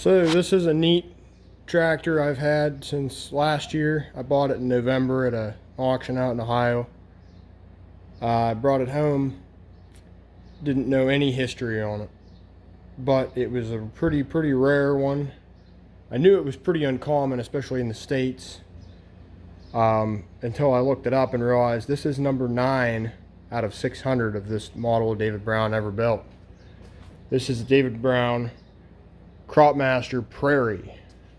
So this is a neat tractor I've had since last year. I bought it in November at an auction out in Ohio. I brought it home, didn't know any history on it, but it was a pretty rare one. I knew it was pretty uncommon, especially in the States, until I looked it up and realized this is number 9 out of 600 of this model David Brown ever built. This is David Brown Cropmaster Prarie,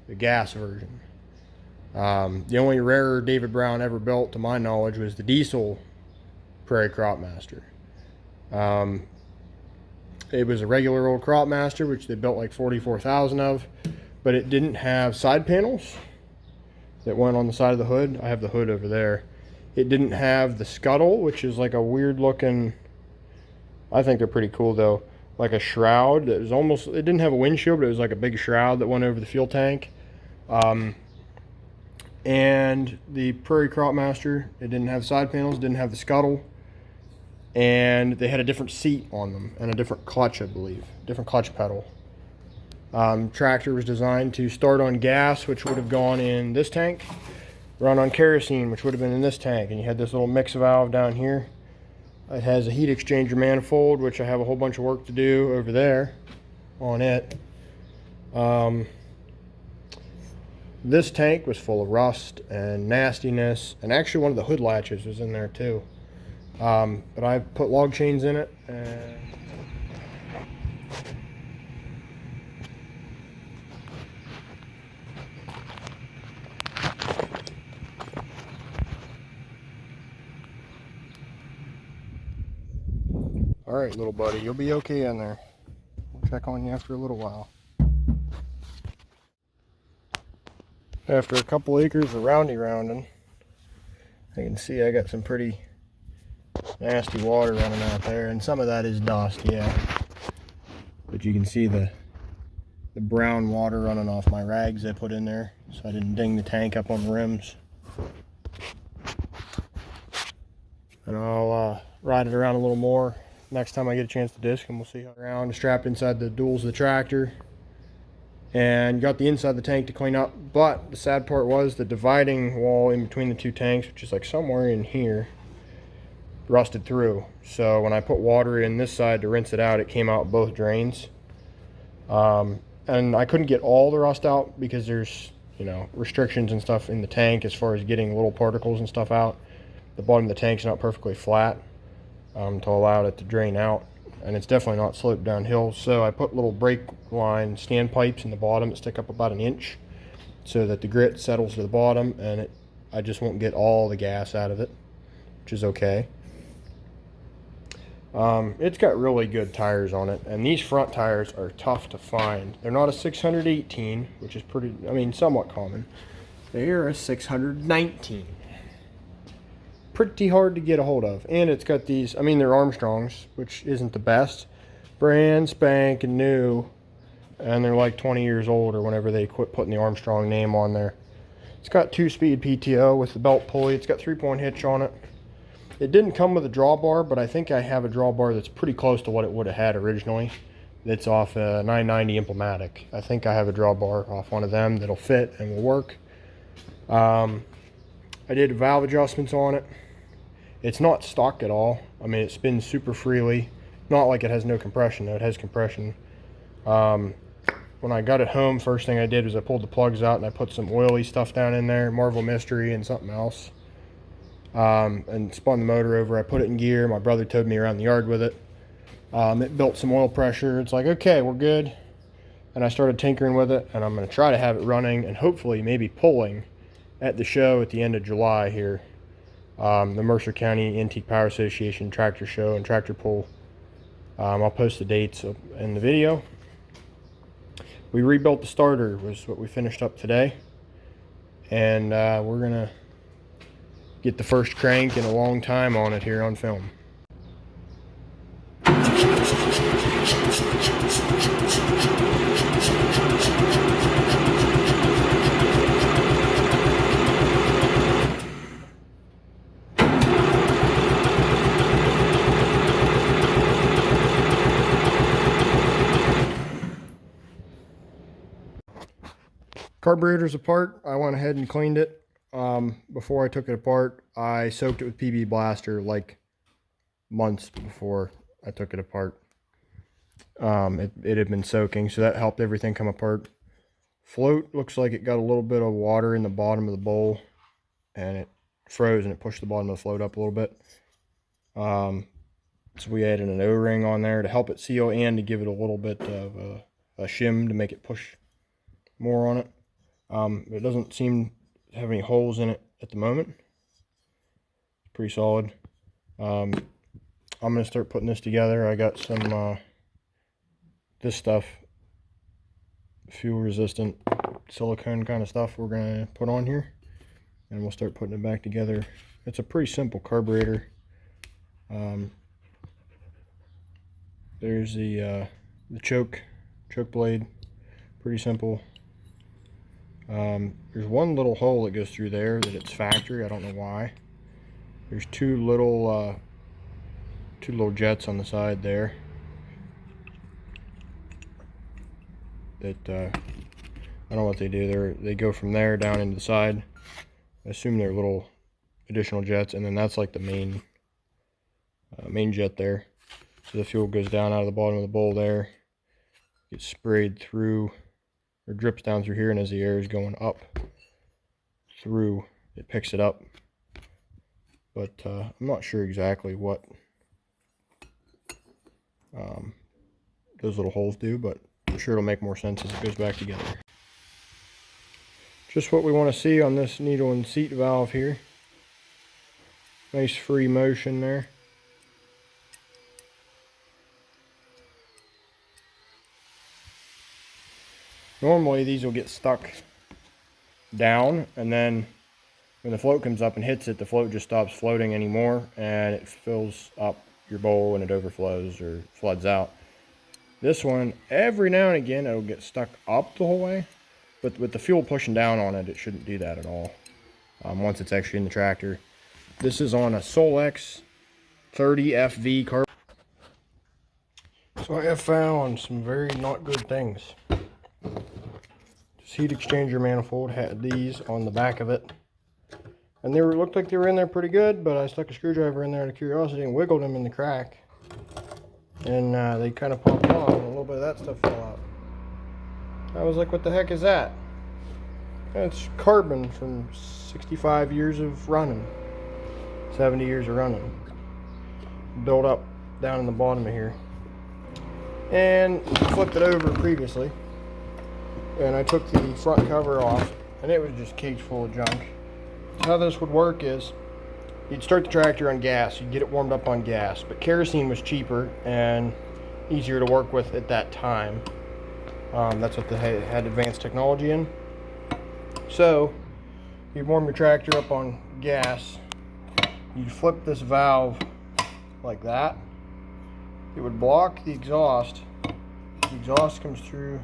the gas version. The only rare David Brown ever built, to my knowledge, was the diesel Prarie Cropmaster. It was a regular old Cropmaster, which they built like 44,000 of, but it didn't have side panels that went on the side of the hood. I have the hood over there. It didn't have the scuttle, which is like a weird looking, I think they're pretty cool though, like a shroud that was almost, it didn't have a windshield, but it was like a big shroud that went over the fuel tank. And the Prarie Cropmaster, it didn't have side panels, didn't have the scuttle, and they had a different seat on them and a different clutch, I believe, different clutch pedal. Tractor was designed to start on gas, which would have gone in this tank, run on kerosene, which would have been in this tank, and you had this little mix valve down here. It has a heat exchanger manifold, which I have a whole bunch of work to do over there on it. This tank was full of rust and nastiness, and actually one of the hood latches was in there too. But I put log chains in it, and all right, little buddy, you'll be okay in there. We'll check on you after a little while. After a couple acres of rounding, I can see I got some pretty nasty water running out there, and some of that is dust, yeah. But you can see the brown water running off my rags I put in there, so I didn't ding the tank up on the rims. And I'll ride it around a little more next time I get a chance to disc, and we'll see how around. Strapped inside the duals of the tractor, and got the inside of the tank to clean up. But the sad part was the dividing wall in between the two tanks, which is like somewhere in here, rusted through. So when I put water in this side to rinse it out, it came out both drains. And I couldn't get all the rust out because there's, you know, restrictions and stuff in the tank as far as getting little particles and stuff out. The bottom of the tank's not perfectly flat to allow it to drain out, and it's definitely not sloped downhill. So I put little brake line standpipes in the bottom that stick up about 1 inch so that the grit settles to the bottom, and I just won't get all the gas out of it, which is okay. It's got really good tires on it, and these front tires are tough to find. They're not a 618, which is pretty, I mean, somewhat common. They are a 619. Pretty hard to get a hold of. And it's got these, I mean, they're Armstrongs, which isn't the best. Brand spanking new, and they're like 20 years old or whenever they quit putting the Armstrong name on there. It's got 2-speed PTO with the belt pulley. It's got 3-point hitch on it. It didn't come with a drawbar, but I think I have a drawbar that's pretty close to what it would have had originally. It's off a 990 Implematic. I think I have a drawbar off one of them that'll fit and will work. I did valve adjustments on it. It's not stock at all. I mean, it spins super freely. Not like it has no compression, though. It has compression. When I got it home, first thing I did was I pulled the plugs out and I put some oily stuff down in there, Marvel Mystery and something else, and spun the motor over. I put it in gear. My brother towed me around the yard with it. It built some oil pressure. It's like, okay, we're good. And I started tinkering with it, and I'm going to try to have it running and hopefully maybe pulling at the show at the end of July here. The Mercer County Antique Power Association tractor show and tractor pull. I'll post the dates in the video. We rebuilt the starter, was what we finished up today, and we're gonna get the first crank in a long time on it here on film. Carburetor's apart. I went ahead and cleaned it. Before I took it apart, I soaked it with PB Blaster like months before I took it apart. It had been soaking, so that helped everything come apart. Float looks like it got a little bit of water in the bottom of the bowl, and it froze and it pushed the bottom of the float up a little bit. So we added an O-ring on there to help it seal and to give it a little bit of a shim to make it push more on it. It doesn't seem to have any holes in it at the moment. It's pretty solid. I'm going to start putting this together. I got some this stuff, fuel resistant silicone kind of stuff we're going to put on here, and we'll start putting it back together. It's a pretty simple carburetor. There's the choke blade, pretty simple. There's one little hole that goes through there that it's factory. I don't know why. There's two little jets on the side there that I don't know what they do. They go from there down into the side. I assume they're little additional jets, and then that's like the main jet there. So the fuel goes down out of the bottom of the bowl there, gets sprayed through, or drips down through here, and as the air is going up through, it picks it up. But I'm not sure exactly what those little holes do, but I'm sure it'll make more sense as it goes back together. Just what we want to see on this needle and seat valve here. Nice free motion there. Normally these will get stuck down, and then when the float comes up and hits it, the float just stops floating anymore and it fills up your bowl and it overflows or floods out. This one, every now and again, it'll get stuck up the whole way, but with the fuel pushing down on it, it shouldn't do that at all once it's actually in the tractor. This is on a Solex 30 FV carb. So I have found some very not good things. This heat exchanger manifold had these on the back of it, and they looked like they were in there pretty good, but I stuck a screwdriver in there out of curiosity and wiggled them in the crack, and they kind of popped off, and a little bit of that stuff fell out. I was like, what the heck is that? And it's carbon from 65 years of running, 70 years of running, built up down in the bottom of here. And flipped it over previously, and I took the front cover off, and it was just caged full of junk. So how this would work is, you'd start the tractor on gas, you'd get it warmed up on gas, but kerosene was cheaper and easier to work with at that time. That's what they had advanced technology in. So you'd warm your tractor up on gas, you'd flip this valve like that. It would block the exhaust. The exhaust comes through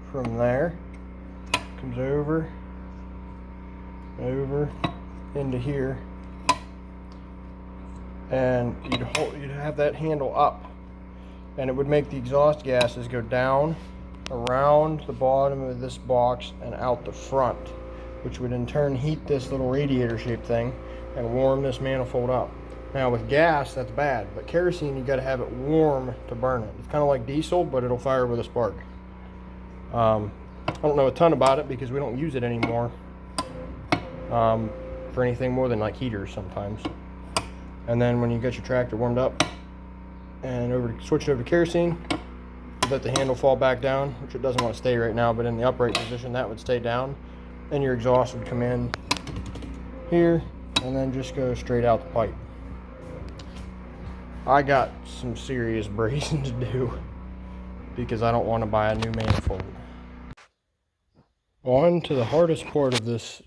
from there, comes over, into here, and you'd have that handle up, and it would make the exhaust gases go down around the bottom of this box and out the front, which would in turn heat this little radiator shaped thing and warm this manifold up. Now with gas, that's bad, but kerosene, you got to have it warm to burn it. It's kind of like diesel, but it'll fire with a spark. I don't know a ton about it because we don't use it anymore for anything more than like heaters sometimes. And then when you get your tractor warmed up and switch it over to kerosene, you let the handle fall back down, which it doesn't want to stay right now, but in the upright position that would stay down. Then your exhaust would come in here and then just go straight out the pipe. I got some serious brazing to do because I don't want to buy a new manifold. On to the hardest part of this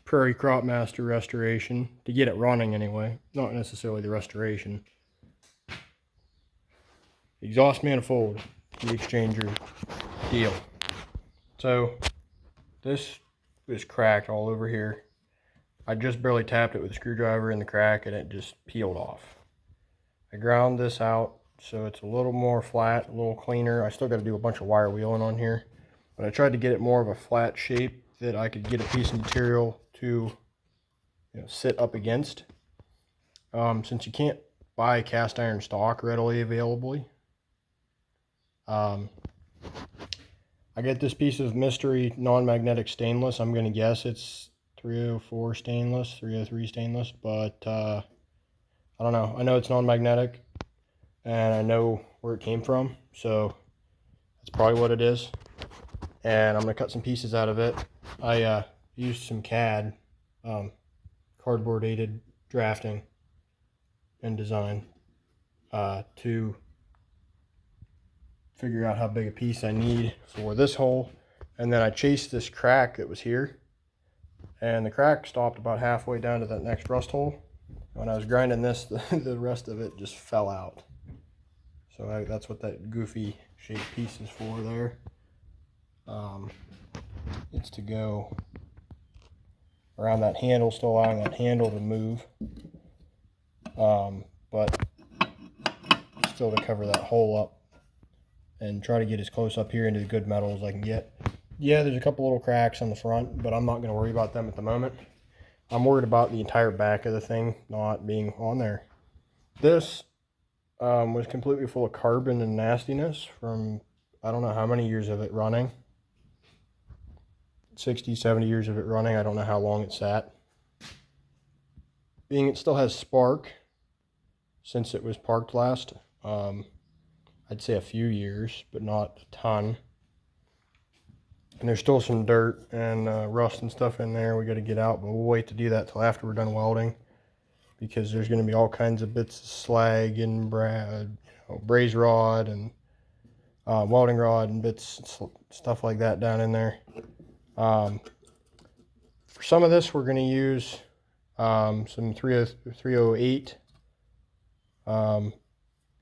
Prarie Cropmaster restoration, to get it running anyway, not necessarily the restoration. Exhaust manifold, the exchanger deal. So this is cracked all over here. I just barely tapped it with a screwdriver in the crack and it just peeled off. I ground this out so it's a little more flat, a little cleaner. I still got to do a bunch of wire wheeling on here. but I tried to get it more of a flat shape that I could get a piece of material to sit up against. Since you can't buy cast iron stock readily availably, I get this piece of mystery non-magnetic stainless. I'm going to guess it's 304 stainless, 303 stainless, but I don't know. I know it's non-magnetic, and I know where it came from, so that's probably what it is. And I'm going to cut some pieces out of it. I used some CAD, cardboard aided drafting and design, to figure out how big a piece I need for this hole. And then I chased this crack that was here, and the crack stopped about halfway down to that next rust hole. When I was grinding this, the rest of it just fell out. So that's what that goofy shaped piece is for there. It's to go around that handle, still allowing that handle to move, but still to cover that hole up and try to get as close up here into the good metal as I can get. Yeah, there's a couple little cracks on the front, but I'm not going to worry about them at the moment. I'm worried about the entire back of the thing not being on there. This was completely full of carbon and nastiness from, I don't know how many years of it running. 60, 70 years of it running. I don't know how long it sat. Being it still has spark since it was parked last, I'd say a few years, but not a ton. And there's still some dirt and rust and stuff in there we got to get out, but we'll wait to do that till after we're done welding, because there's going to be all kinds of bits of slag and braze rod and welding rod and bits, stuff like that down in there. For some of this, we're going to use some 308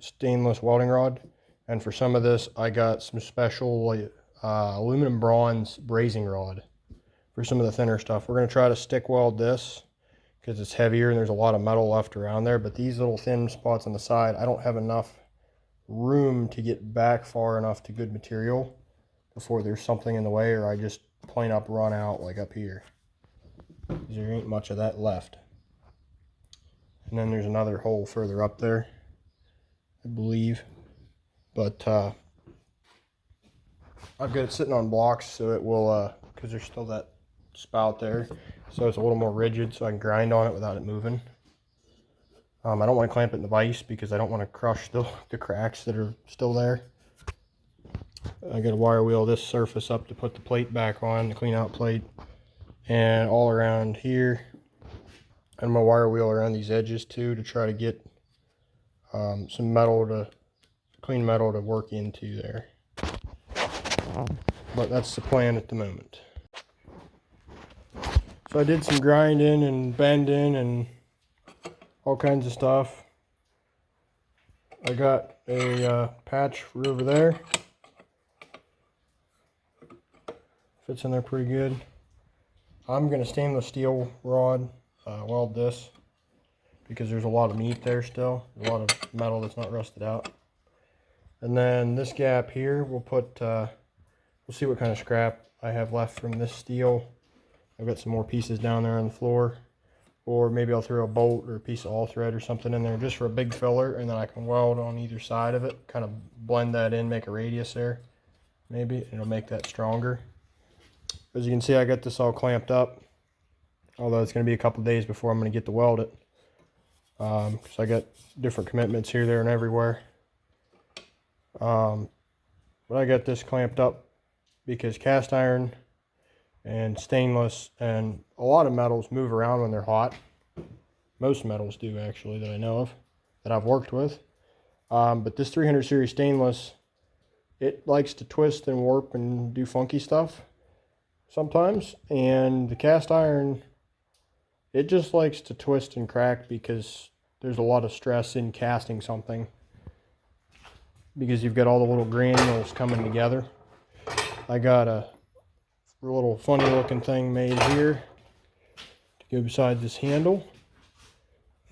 stainless welding rod, and for some of this, I got some special aluminum bronze brazing rod for some of the thinner stuff. We're going to try to stick weld this because it's heavier and there's a lot of metal left around there, but these little thin spots on the side, I don't have enough room to get back far enough to good material before there's something in the way, or I just plain up run out like up here. There ain't much of that left. And then there's another hole further up there, I believe, but I've got it sitting on blocks, so it will, because there's still that spout there, so it's a little more rigid, so I can grind on it without it moving. I don't want to clamp it in the vise because I don't want to crush the cracks that are still there. I got to wire wheel this surface up to put the plate back on, the clean out plate, and all around here. I'm going to wire wheel around these edges too to try to get some metal, clean metal to work into there. But that's the plan at the moment. So I did some grinding and bending and all kinds of stuff. I got a patch for over there. Fits in there pretty good. I'm going to stainless steel rod weld this because there's a lot of meat there still. A lot of metal that's not rusted out. And then this gap here, we'll put, we'll see what kind of scrap I have left from this steel. I've got some more pieces down there on the floor. Or maybe I'll throw a bolt or a piece of all thread or something in there just for a big filler, and then I can weld on either side of it, kind of blend that in, make a radius there. Maybe it'll make that stronger. As you can see, I got this all clamped up, although it's going to be a couple days before I'm going to get to weld it. Because I got different commitments here, there, and everywhere. But I got this clamped up because cast iron and stainless and a lot of metals move around when they're hot. Most metals do, actually, that I know of, that I've worked with. But this 300 series stainless, it likes to twist and warp and do funky stuff sometimes. And the cast iron, it just likes to twist and crack because there's a lot of stress in casting something, because you've got all the little granules coming together. I got a little funny looking thing made here to go beside this handle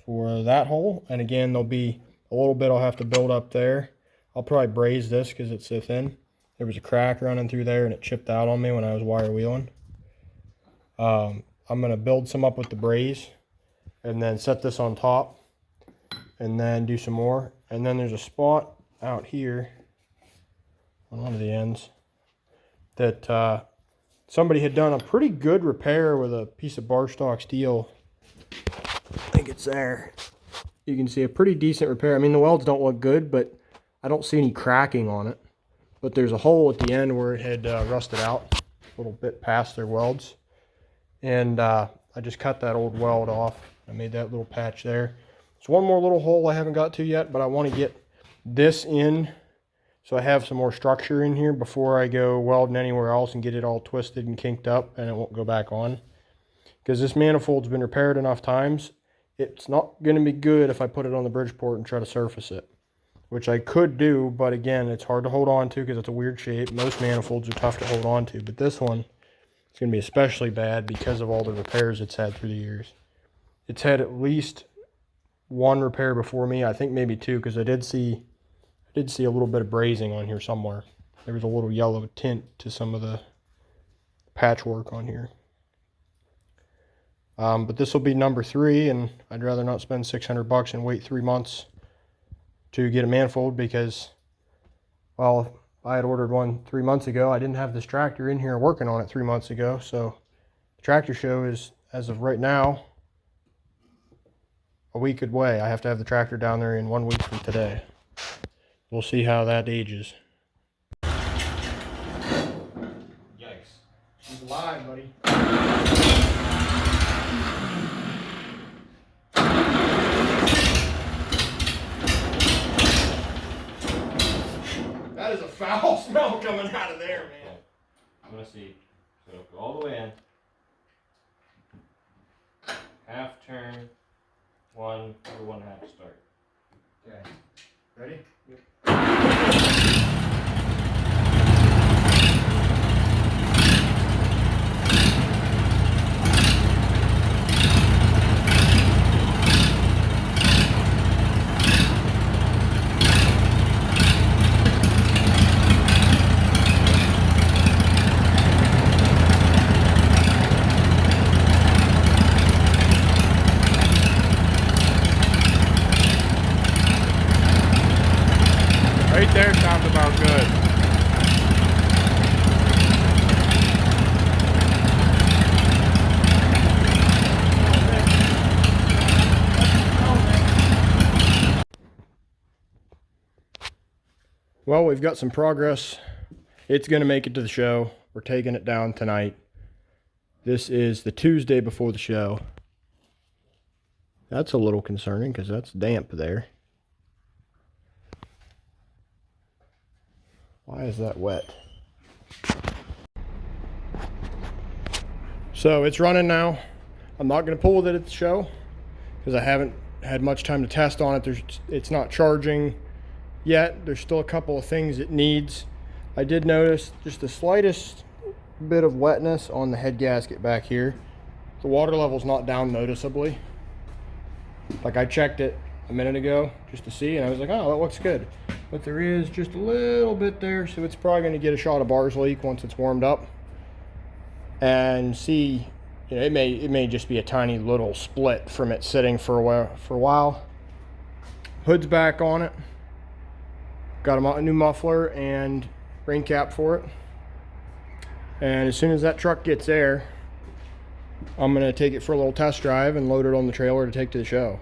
for that hole, and again there'll be a little bit I'll have to build up there. I'll probably braze this because it's so thin, There was a crack running through there and it chipped out on me when I was wire wheeling. I'm going to build some up with the braze and then set this on top and then do some more. And then there's a spot out here on one of the ends that somebody had done a pretty good repair with a piece of bar stock steel. I think it's there. You can see a pretty decent repair. I mean, the welds don't look good, but I don't see any cracking on it. But there's a hole at the end where it had rusted out a little bit past their welds. And I just cut that old weld off. I made that little patch there. There's one more little hole I haven't got to yet, but I want to get this in so I have some more structure in here before I go welding anywhere else and get it all twisted and kinked up and it won't go back on. Because this manifold's been repaired enough times, it's not going to be good if I put it on the Bridgeport and try to surface it. Which I could do, but again, it's hard to hold on to because it's a weird shape. Most manifolds are tough to hold on to, but this one, it's going to be especially bad because of all the repairs it's had through the years. It's had at least one repair before me, I think maybe two, because I did see a little bit of brazing on here somewhere. There was a little yellow tint to some of the patchwork on here. But this will be number 3, and I'd rather not spend $600 and wait 3 months to get a manifold because, well, I had ordered one 3 months ago. I didn't have this tractor in here working on it 3 months ago, so the tractor show is, as of right now, a week away. I have to have the tractor down there in 1 week from today. We'll see how that ages. Yikes. She's alive, buddy. That is a foul smell coming out of there, man. I'm gonna see. So go all the way in. Half turn. 1 or 1/2 start. Okay. Ready? Yep. Right there sounds about good. Well, we've got some progress. It's going to make it to the show. We're taking it down tonight. This is the Tuesday before the show. That's a little concerning because that's damp there. Why is that wet? So it's running now. I'm not going to pull with it at the show because I haven't had much time to test on it. It's not charging yet. There's still a couple of things it needs. I did notice just the slightest bit of wetness on the head gasket back here. The water level's not down noticeably. Like I checked it a minute ago just to see and I was like, oh, that looks good. But there is just a little bit there, so it's probably going to get a shot of bars leak once it's warmed up. And see, you know, it may just be a tiny little split from it sitting for a while. Hood's back on it. Got a new muffler and rain cap for it. And as soon as that truck gets there, I'm going to take it for a little test drive and load it on the trailer to take to the show.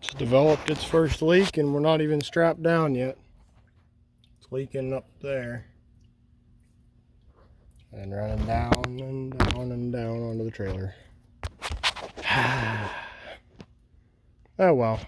It's developed its first leak and we're not even strapped down yet. It's leaking up there. And running down and down and down onto the trailer. Oh well.